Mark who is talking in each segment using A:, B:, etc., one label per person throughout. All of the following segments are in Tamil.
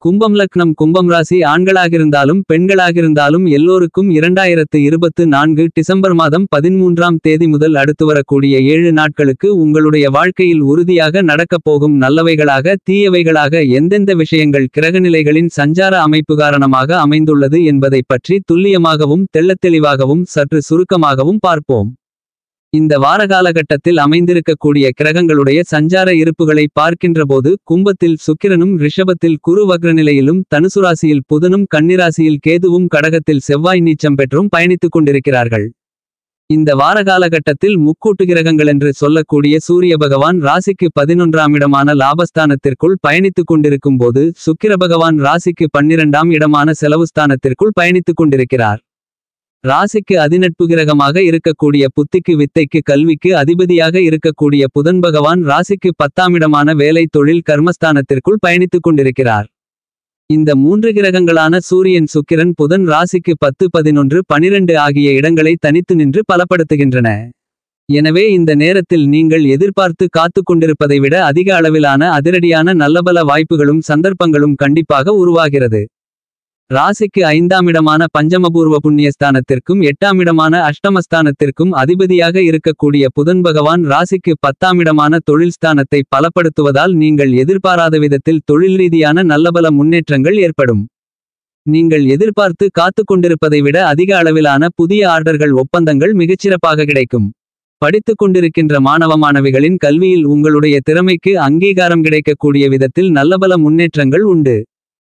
A: கும்பம் லக்னம் கும்பம் ராசி ஆண்களாகிருந்தாலும் பெண்களாகிருந்தாலும் எல்லோருக்கும் 2024 டிசம்பர் மாதம் 13ஆம் தேதி முதல் அடுத்து வரக்கூடிய 7 நாட்களுக்கு உங்களுடைய வாழ்க்கையில் உறுதியாக நடக்கப் போகும் நல்லவைகளாக தீயவைகளாக எந்தெந்த விஷயங்கள் கிரகநிலைகளின் சஞ்சார அமைப்பு காரணமாக அமைந்துள்ளது என்பதைப் பற்றி துல்லியமாகவும் தெள்ளத்தெளிவாகவும் சற்று சுருக்கமாகவும் பார்ப்போம். இந்த வார காலகட்டத்தில் அமைந்திருக்கக்கூடிய கிரகங்களுடைய சஞ்சார இருப்புகளை பார்க்கின்றபோது கும்பத்தில் சுக்கிரனும் ரிஷபத்தில் குரு வக்ரநிலையிலும் தனுசு ராசியில் புதனும் கன்னிராசியில் கேதுவும் கடகத்தில் செவ்வாய் நீச்சம் பெற்றும் பயணித்துக் கொண்டிருக்கிறார்கள். இந்த வார காலகட்டத்தில் முக்கூட்டு கிரகங்கள் என்று சொல்லக்கூடிய சூரிய பகவான் ராசிக்கு 11ஆம் இடமான லாபஸ்தானத்திற்குள் பயணித்துக் கொண்டிருக்கும் போது சுக்கிர பகவான் ராசிக்கு 12ஆம் இடமான செலவுஸ்தானத்திற்குள் பயணித்துக் கொண்டிருக்கிறார். ராசிக்கு அதிநட்பு கிரகமாக இருக்கக்கூடிய புத்திக்கு வித்தைக்கு கல்விக்கு அதிபதியாக இருக்கக்கூடிய புதன் பகவான் ராசிக்கு 10ஆம் இடமான வேலை தொழில் கர்மஸ்தானத்திற்குள் பயணித்துக் கொண்டிருக்கிறார். இந்த 3 கிரகங்களான சூரியன் சுக்கிரன் புதன் ராசிக்கு 10 11 12 ஆகிய இடங்களை தனித்து நின்று பலப்படுத்துகின்றன. எனவே இந்த நேரத்தில் நீங்கள் எதிர்பார்த்து காத்துக் கொண்டிருப்பதை விட அதிக அளவிலான அதிரடியான நல்லபல வாய்ப்புகளும் சந்தர்ப்பங்களும் கண்டிப்பாக உருவாகிறது. ராசிக்கு 5ஆம் இடமான பஞ்சமபூர்வ புண்ணியஸ்தானத்திற்கும் 8ஆம் இடமான அஷ்டமஸ்தானத்திற்கும் அதிபதியாக இருக்கக்கூடிய புதன் பகவான் ராசிக்கு 10ஆம் இடமான தொழில் ஸ்தானத்தை பலப்படுத்துவதால் நீங்கள் எதிர்பாராத விதத்தில் தொழில் ரீதியான நல்லபல முன்னேற்றங்கள் ஏற்படும். நீங்கள் எதிர்பார்த்து காத்துக் கொண்டிருப்பதை விட அதிக அளவிலான புதிய ஆர்டர்கள் ஒப்பந்தங்கள் மிகச்சிறப்பாக கிடைக்கும். படித்துக் கொண்டிருக்கின்ற மாணவ மாணவிகளின் கல்வியில் உங்களுடைய திறமைக்கு அங்கீகாரம் கிடைக்கக்கூடிய விதத்தில் நல்லபல முன்னேற்றங்கள் உண்டு.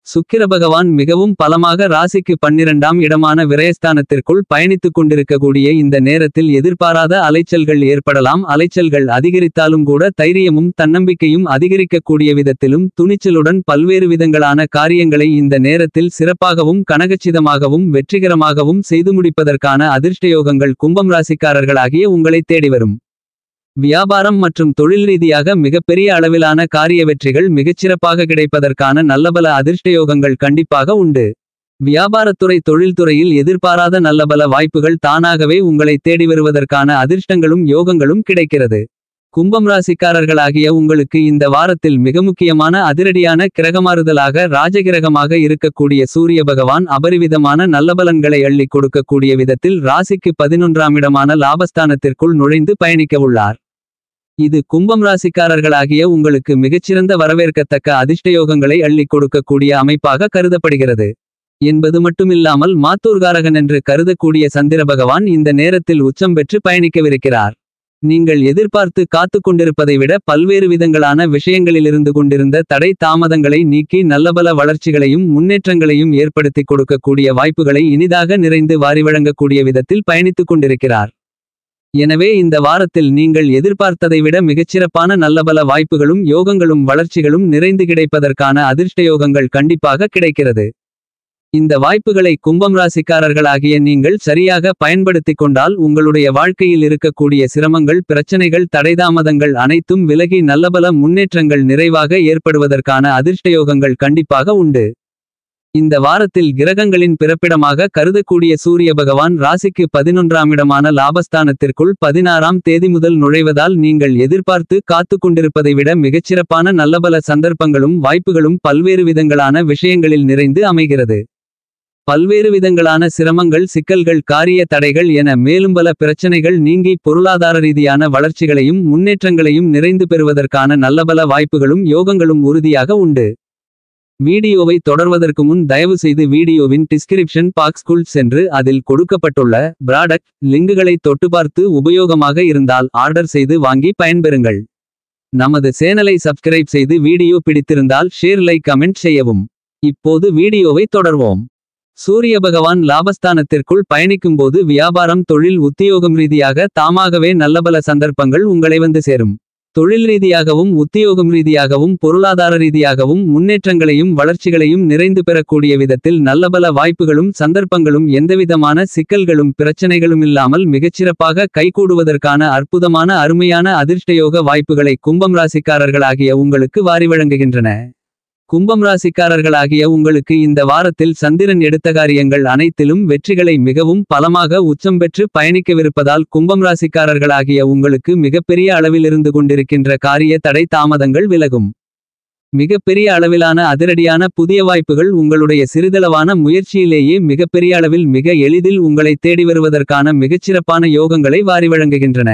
A: சுக்கிர பகவான் மிகவும் பலமாக ராசிக்கு 12ஆம் இடமான விரயஸ்தானத்திற்குள் பயணித்துக் கொண்டிருக்கக்கூடிய இந்த நேரத்தில் எதிர்பாராத அலைச்சல்கள் ஏற்படலாம். அலைச்சல்கள் அதிகரித்தாலும் கூட தைரியமும் தன்னம்பிக்கையும் அதிகரிக்கக்கூடிய விதத்திலும் துணிச்சலுடன் பல்வேறு விதங்களான காரியங்களை இந்த நேரத்தில் சிறப்பாகவும் கனகச்சிதமாகவும் வெற்றிகரமாகவும் செய்து முடிப்பதற்கான அதிர்ஷ்டயோகங்கள் கும்பம் ராசிக்காரர்களாகிய உங்களை தேடிவரும். வியாபாரம் மற்றும் தொழில் ரீதியாக மிகப்பெரிய அளவிலான காரிய வெற்றிகள் மிகச்சிறப்பாக கிடைப்பதற்கான நல்லபல அதிர்ஷ்டயோகங்கள் கண்டிப்பாக உண்டு. வியாபாரத்துறை தொழில்துறையில் எதிர்பாராத நல்லபல வாய்ப்புகள் தானாகவே உங்களை தேடி வருவதற்கான அதிர்ஷ்டங்களும் யோகங்களும் கிடைக்கிறது. கும்பம் ராசிக்காரர்களாகிய உங்களுக்கு இந்த வாரத்தில் மிக முக்கியமான அதிரடியான கிரகமாறுதலாக ராஜகிரகமாக இருக்கக்கூடிய சூரிய பகவான் அபரிவிதமான நல்லபலன்களை அள்ளிக் கொடுக்கக்கூடிய விதத்தில் ராசிக்கு 11ஆம் இடமான லாபஸ்தானத்திற்குள் நுழைந்து பயணிக்கவுள்ளார். இது கும்பம் ராசிக்காரர்களாகிய உங்களுக்கு மிகச்சிறந்த வரவேற்கத்தக்க அதிர்ஷ்டயோகங்களை அள்ளிக் கொடுக்கக்கூடிய அமைப்பாக கருதப்படுகிறது. என்பது மட்டுமில்லாமல் மாத்தூர்காரகன் என்று கருதக்கூடிய சந்திர பகவான் இந்த நேரத்தில் உச்சம் பெற்று பயணிக்கவிருக்கிறார். நீங்கள் எதிர்பார்த்து காத்துக் கொண்டிருப்பதை விட பல்வேறு விதங்களான விஷயங்களிலிருந்து கொண்டிருந்த தடை தாமதங்களை நீக்கி நல்லபல வளர்ச்சிகளையும் முன்னேற்றங்களையும் ஏற்படுத்திக் கொடுக்கக்கூடிய வாய்ப்புகளை இனிதாக நிறைந்து வாரி வழங்கக்கூடிய விதத்தில் பயணித்துக் கொண்டிருக்கிறார். எனவே இந்த வாரத்தில் நீங்கள் எதிர்பார்த்ததை விட மிகச்சிறப்பான நல்லபல வாய்ப்புகளும் யோகங்களும் வளர்ச்சிகளும் நிறைந்து கிடைப்பதற்கான அதிர்ஷ்டயோகங்கள் கண்டிப்பாக கிடைக்கிறது. இந்த வாய்ப்புகளை கும்பம் ராசிக்காரர்களாகிய நீங்கள் சரியாக பயன்படுத்திக் கொண்டால் உங்களுடைய வாழ்க்கையில் இருக்கக்கூடிய சிரமங்கள் பிரச்சனைகள் தடைதாமதங்கள் அனைத்தும் விலகி நல்லபல முன்னேற்றங்கள் நிறைவாக ஏற்படுவதற்கான அதிர்ஷ்டயோகங்கள் கண்டிப்பாக உண்டு. இந்த வாரத்தில் கிரகங்களின் பிறப்பிடமாக கருதக்கூடிய சூரிய பகவான் ராசிக்கு 11ஆம் இடமான லாபஸ்தானத்திற்குள் 16ஆம் தேதி முதல் நுழைவதால் நீங்கள் எதிர்பார்த்து காத்துக் கொண்டிருப்பதை விட மிகச்சிறப்பான நல்லபல சந்தர்ப்பங்களும் வாய்ப்புகளும் பல்வேறு விதங்களான விஷயங்களில் நிறைந்து அமைகிறது. பல்வேறு விதங்களான சிரமங்கள் சிக்கல்கள் காரிய தடைகள் என மேலும் பல பிரச்சனைகள் நீங்கி பொருளாதார ரீதியான வளர்ச்சிகளையும் முன்னேற்றங்களையும் நிறைந்து பெறுவதற்கான நல்லபல வாய்ப்புகளும் யோகங்களும் உறுதியாக உண்டு. வீடியோவை தொடர்வதற்கு முன் தயவு செய்து வீடியோவின் டிஸ்கிரிப்ஷன் பாக்ஸ்க்குள் சென்று அதில் கொடுக்கப்பட்டுள்ள ப்ராடக்ட் லிங்குகளை தொட்டு பார்த்து உபயோகமாக இருந்தால் ஆர்டர் செய்து வாங்கி பயன்பெறுங்கள். நமது சேனலை சப்ஸ்கிரைப் செய்து வீடியோ பிடித்திருந்தால் ஷேர் லைக் கமெண்ட் செய்யவும். இப்போது வீடியோவை தொடர்வோம். சூரிய பகவான் லாபஸ்தானத்திற்குள் பயணிக்கும்போது வியாபாரம் தொழில் உத்தியோகம் ரீதியாக தாமாகவே நல்லபல சந்தர்ப்பங்கள் உங்களை வந்து சேரும். தொழில் ரீதியாகவும் உத்தியோகம் ரீதியாகவும் பொருளாதார ரீதியாகவும் முன்னேற்றங்களையும் வளர்ச்சிகளையும் நிறைந்து பெறக்கூடிய விதத்தில் நல்லபல வாய்ப்புகளும் சந்தர்ப்பங்களும் எந்தவிதமான சிக்கல்களும் பிரச்சனைகளும் இல்லாமல் மிகச்சிறப்பாக கைகூடுவதற்கான அற்புதமான அருமையான அதிர்ஷ்டயோக வாய்ப்புகளை கும்பம் ராசிக்காரர்களாகிய உங்களுக்கு வாரி வழங்குகின்றன. கும்பம் ராசிக்காரர்களாகிய உங்களுக்கு இந்த வாரத்தில் சந்திரன் எடுத்த காரியங்கள் அனைத்திலும் வெற்றிகளை மிகவும் பலமாக உச்சம் பெற்று பயணிக்கவிருப்பதால் கும்பம் ராசிக்காரர்களாகிய உங்களுக்கு மிகப்பெரிய அளவில் இருந்து கொண்டிருக்கின்ற காரிய தடை தாமதங்கள் விலகும். மிகப்பெரிய அளவிலான அதிரடியான புதிய வாய்ப்புகள் உங்களுடைய சிறிதளவான முயற்சியிலேயே மிகப்பெரிய அளவில் மிக எளிதில் உங்களை தேடி வருவதற்கான மிகச்சிறப்பான யோகங்களை வாரி வழங்குகின்றன.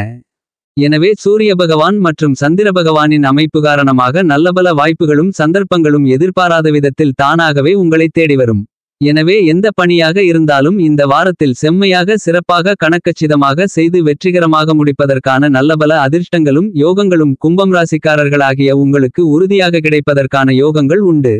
A: எனவே சூரிய பகவான் மற்றும் சந்திர பகவானின் அமைப்பு காரணமாக நல்லபல வாய்ப்புகளும் சந்தர்ப்பங்களும் எதிர்பாராத விதத்தில் தானாகவே உங்களை தேடி வரும். எனவே எந்த பணியாக இருந்தாலும் இந்த வாரத்தில் செம்மையாக சிறப்பாக கணக்கச்சிதமாக செய்து வெற்றிகரமாக முடிப்பதற்கான நல்லபல அதிர்ஷ்டங்களும் யோகங்களும் கும்பம் ராசிக்காரர்களாகிய உங்களுக்கு உறுதியாக கிடைப்பதற்கான யோகங்கள் உண்டு.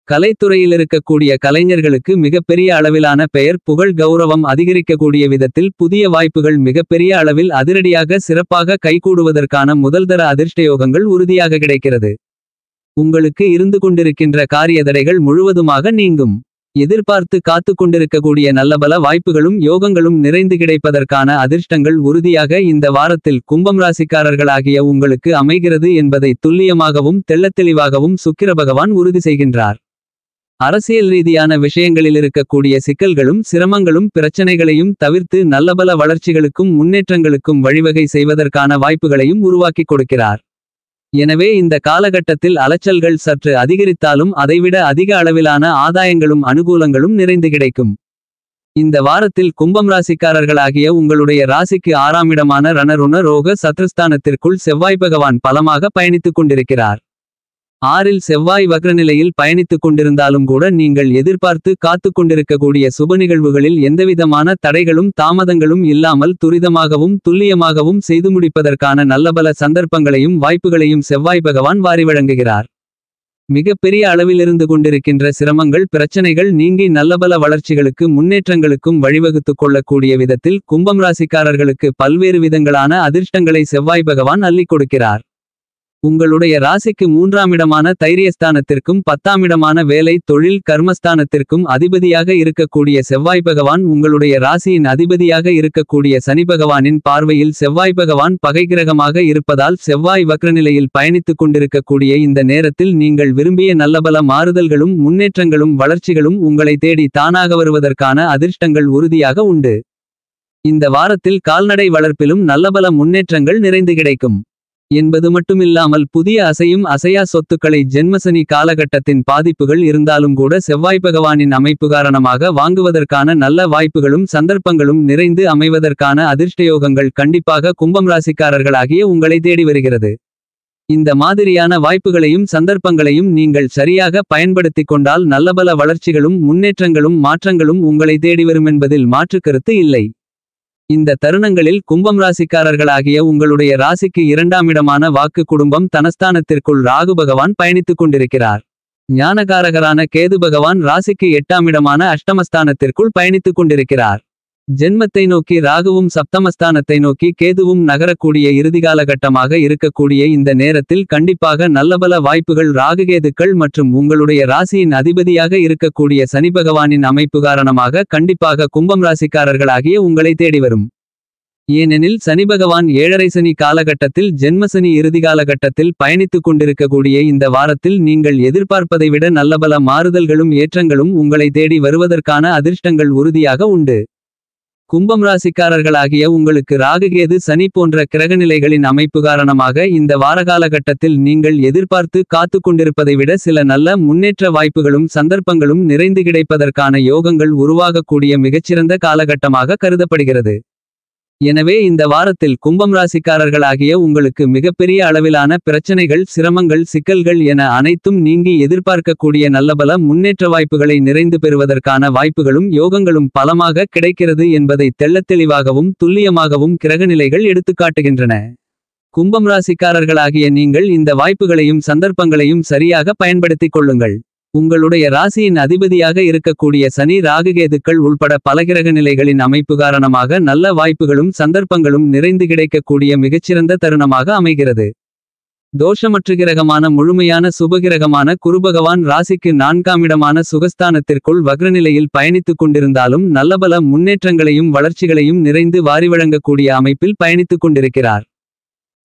A: கலைத்துறையில் இருக்கக்கூடிய கலைஞர்களுக்கு மிகப்பெரிய அளவிலான பெயர் புகழ் கௌரவம் அதிகரிக்கக்கூடிய விதத்தில் புதிய வாய்ப்புகள் மிகப்பெரிய அளவில் அதிரடியாக சிறப்பாக கைகூடுவதற்கான முதல்தர அதிர்ஷ்டயோகங்கள் உறுதியாக கிடைக்கிறது. உங்களுக்கு இருந்து கொண்டிருக்கின்ற காரியதடைகள் முழுவதுமாக நீங்கும். எதிர்பார்த்து காத்து கொண்டிருக்கக்கூடிய நல்லபல வாய்ப்புகளும் யோகங்களும் நிறைந்து கிடைப்பதற்கான அதிர்ஷ்டங்கள் உறுதியாக இந்த வாரத்தில் கும்பம் ராசிக்காரர்களாகிய உங்களுக்கு அமைகிறது என்பதை துல்லியமாகவும் தெள்ளத்தெளிவாகவும் சுக்கிர பகவான் உறுதி செய்கின்றார். அரசியல் ரீதியான விஷயங்களில் இருக்கக்கூடிய சிக்கல்களும் சிரமங்களும் பிரச்சனைகளையும் தவிர்த்து நல்லபல வளர்ச்சிகளுக்கும் முன்னேற்றங்களுக்கும் வழிவகை செய்வதற்கான வாய்ப்புகளையும் உருவாக்கிக் கொடுக்கிறார். எனவே இந்த காலகட்டத்தில் அலைச்சல்கள் சற்று அதிகரித்தாலும் அதைவிட அதிக அளவிலான ஆதாயங்களும் அனுகூலங்களும் நிறைந்து கிடைக்கும். இந்த வாரத்தில் கும்பம் ராசிக்காரர்களாகிய உங்களுடைய ராசிக்கு 6ஆம் இடமான ரணருண ரோக சத்ருஸ்தானத்திற்குள் செவ்வாய் பகவான் பலமாக பயணித்துக் கொண்டிருக்கிறார். 6இல் செவ்வாய் வக்ரநிலையில் பயணித்துக் கொண்டிருந்தாலும் கூட நீங்கள் எதிர்பார்த்து காத்து கொண்டிருக்கக்கூடிய சுப நிகழ்வுகளில் எந்தவிதமான தடைகளும் தாமதங்களும் இல்லாமல் துரிதமாகவும் துல்லியமாகவும் செய்து முடிப்பதற்கான நல்லபல சந்தர்ப்பங்களையும் வாய்ப்புகளையும் செவ்வாய் பகவான் வாரி வழங்குகிறார். மிகப்பெரிய அளவிலிருந்து கொண்டிருக்கின்ற சிரமங்கள் பிரச்சனைகள் நீங்கி நல்லபல வளர்ச்சிகளுக்கு முன்னேற்றங்களுக்கும் வழிவகுத்துக் கொள்ளக்கூடிய விதத்தில் கும்பம் ராசிக்காரர்களுக்கு பல்வேறு விதங்களான அதிர்ஷ்டங்களை செவ்வாய் பகவான் அள்ளிக் கொடுக்கிறார். உங்களுடைய ராசிக்கு 3ஆம் இடமான தைரியஸ்தானத்திற்கும் 10ஆம் இடமான வேலை தொழில் கர்மஸ்தானத்திற்கும் அதிபதியாக இருக்கக்கூடிய செவ்வாய் பகவான் உங்களுடைய ராசியின் அதிபதியாக இருக்கக்கூடிய சனி பகவானின் பார்வையில் செவ்வாய் பகவான் பகைகிரகமாக இருப்பதால் செவ்வாய் வக்ரநிலையில் பயணித்துக் கொண்டிருக்கக்கூடிய இந்த நேரத்தில் நீங்கள் விரும்பிய நல்லபல மாறுதல்களும் முன்னேற்றங்களும் வளர்ச்சிகளும் உங்களை தேடி தானாக வருவதற்கான அதிர்ஷ்டங்கள் உறுதியாக உண்டு. இந்த வாரத்தில் கால்நடை வளர்ப்பிலும் நல்லபல முன்னேற்றங்கள் நிறைந்து கிடைக்கும் என்பது மட்டுமில்லாமல் புதிய அசையும் அசையா சொத்துக்களை ஜென்மசனி காலகட்டத்தின் பாதிப்புகள் இருந்தாலும் கூட செவ்வாய் பகவானின் அமைப்பு காரணமாக வாங்குவதற்கான நல்ல வாய்ப்புகளும் சந்தர்ப்பங்களும் நிறைந்து அமைவதற்கான அதிர்ஷ்டயோகங்கள் கண்டிப்பாக கும்பம் ராசிக்காரர்களாகிய உங்களை தேடி வருகிறது. இந்த மாதிரியான வாய்ப்புகளையும் சந்தர்ப்பங்களையும் நீங்கள் சரியாக பயன்படுத்திக் கொண்டால் நல்லபல வளர்ச்சிகளும் முன்னேற்றங்களும் மாற்றங்களும் உங்களை தேடி வருமென்பதில் மாற்று கருத்து இல்லை. இந்த தருணங்களில் கும்பம் ராசிக்காரர்களாகிய உங்களுடைய ராசிக்கு 2ஆம் இடமான வாக்கு குடும்பம் தனஸ்தானத்திற்குள் ராகு பகவான் பயணித்துக் கொண்டிருக்கிறார். ஞானகாரகரான கேது பகவான் ராசிக்கு 8ஆம் இடமான அஷ்டமஸ்தானத்திற்குள் பயணித்துக் கொண்டிருக்கிறார். ஜென்மத்தை நோக்கி ராகுவும் சப்தமஸ்தானத்தை நோக்கி கேதுவும் நகரக்கூடிய இறுதிகாலகட்டமாக இருக்கக்கூடிய இந்த நேரத்தில் கண்டிப்பாக நல்லபல வாய்ப்புகள் ராகுகேதுக்கள் மற்றும் உங்களுடைய ராசியின் அதிபதியாக இருக்கக்கூடிய சனி பகவானின் அமைப்பு காரணமாக கண்டிப்பாக கும்பம் ராசிக்காரர்களாகிய உங்களை தேடி வரும். ஏனெனில் சனி பகவான் 7.5 சனி காலகட்டத்தில் ஜென்மசனி இறுதிகாலகட்டத்தில் பயணித்துக் கொண்டிருக்கக்கூடிய இந்த வாரத்தில் நீங்கள் எதிர்பார்ப்பதை விட நல்லபல மாறுதல்களும் ஏற்றங்களும் உங்களை தேடி வருவதற்கான அதிர்ஷ்டங்கள் உறுதியாக உண்டு. கும்பம் ராசிக்காரர்களாகிய உங்களுக்கு ராகுகேது சனி போன்ற கிரகநிலைகளின் அமைப்பு காரணமாக இந்த வாரகாலகட்டத்தில் நீங்கள் எதிர்பார்த்து காத்து கொண்டிருப்பதை விட சில நல்ல முன்னேற்ற வாய்ப்புகளும் சந்தர்ப்பங்களும் நிறைந்து கிடைப்பதற்கான யோகங்கள் உருவாகக்கூடிய மிகச்சிறந்த காலகட்டமாக கருதப்படுகிறது. எனவே இந்த வாரத்தில் கும்பம் ராசிக்காரர்களாகிய உங்களுக்கு மிகப்பெரிய அளவிலான பிரச்சனைகள் சிரமங்கள் சிக்கல்கள் என அனைத்தும் நீங்கி எதிர்பார்க்கக்கூடிய நல்லபல முன்னேற்ற வாய்ப்புகளை நிறைந்து பெறுவதற்கான வாய்ப்புகளும் யோகங்களும் பலமாக கிடைக்கிறது என்பதை தெள்ளத்தெளிவாகவும் துல்லியமாகவும் கிரகநிலைகள் எடுத்துக்காட்டுகின்றன. கும்பம் ராசிக்காரர்களாகிய நீங்கள் இந்த வாய்ப்புகளையும் சந்தர்ப்பங்களையும் சரியாக பயன்படுத்திக் கொள்ளுங்கள். உங்களுடைய ராசியின் அதிபதியாக இருக்கக்கூடிய சனி ராகுகேதுக்கள் உள்பட பல கிரக நிலைகளின் அமைப்பு காரணமாக நல்ல வாய்ப்புகளும் சந்தர்ப்பங்களும் நிறைந்து கிடைக்கக்கூடிய மிகச்சிறந்த தருணமாக அமைகிறது. தோஷமற்ற கிரகமான முழுமையான சுபகிரகமான குருபகவான் ராசிக்கு 4ஆம் இடமான சுகஸ்தானத்திற்குள் வக்ரநிலையில் பயணித்துக் கொண்டிருந்தாலும் நல்லபல முன்னேற்றங்களையும் வளர்ச்சிகளையும் நிறைந்து வாரி வழங்கக்கூடிய அமைப்பில் பயணித்துக் கொண்டிருக்கிறார்.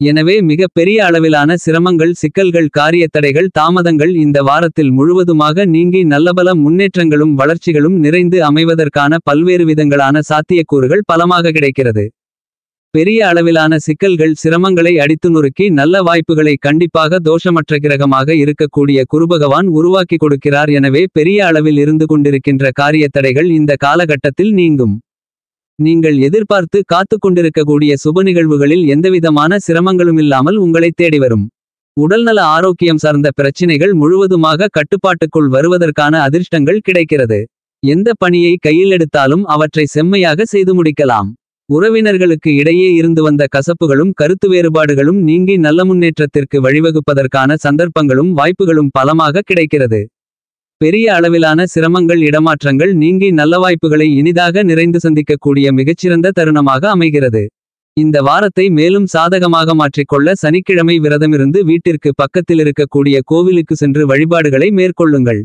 A: எனவே மிக பெரிய அளவிலான சிரமங்கள் சிக்கல்கள் காரியத்தடைகள் தாமதங்கள் இந்த வாரத்தில் முழுவதுமாக நீங்கி நல்லபல முன்னேற்றங்களும் வளர்ச்சிகளும் நிறைந்து அமைவதற்கான பல்வேறு விதங்களான சாத்தியக்கூறுகள் பலமாக கிடைக்கிறது. பெரிய அளவிலான சிக்கல்கள் சிரமங்களை அடித்து நொறுக்கி நல்ல வாய்ப்புகளை கண்டிப்பாக தோஷமற்ற கிரகமாக இருக்கக்கூடிய குருபகவான் உருவாக்கி கொடுக்கிறார். எனவே பெரிய அளவில் இருந்து கொண்டிருக்கின்ற காரியத்தடைகள் இந்த காலகட்டத்தில் நீங்கும். நீங்கள் எதிர்பார்த்து காத்து கொண்டிருக்கக்கூடிய சுப நிகழ்வுகளில் எந்தவிதமான சிரமங்களுமில்லாமல் உங்களை தேடி வரும். உடல்நல ஆரோக்கியம் சார்ந்த பிரச்சினைகள் முழுவதுமாக கட்டுப்பாட்டுக்குள் வருவதற்கான அதிர்ஷ்டங்கள் கிடைக்கிறது. எந்த பணியை கையில் எடுத்தாலும் அவற்றை செம்மையாக செய்து முடிக்கலாம். உறவினர்களுக்கு இடையே இருந்து வந்த கசப்புகளும் கருத்து வேறுபாடுகளும் நீங்கி நல்ல முன்னேற்றத்திற்கு வழிவகுப்பதற்கான சந்தர்ப்பங்களும் வாய்ப்புகளும் பலமாக கிடைக்கிறது. பெரிய அளவிலான சிரமங்கள் இடமாற்றங்கள் நீங்கி நல்ல வாய்ப்புகளை இனிதாக நிறைந்து சந்திக்கக்கூடிய மிகச்சிறந்த தருணமாக அமைகிறது. இந்த வாரத்தை மேலும் சாதகமாக மாற்றிக்கொள்ள சனிக்கிழமை விரதமிருந்து வீட்டிற்கு பக்கத்தில் இருக்கக்கூடிய கோவிலுக்கு சென்று வழிபாடுகளை மேற்கொள்ளுங்கள்.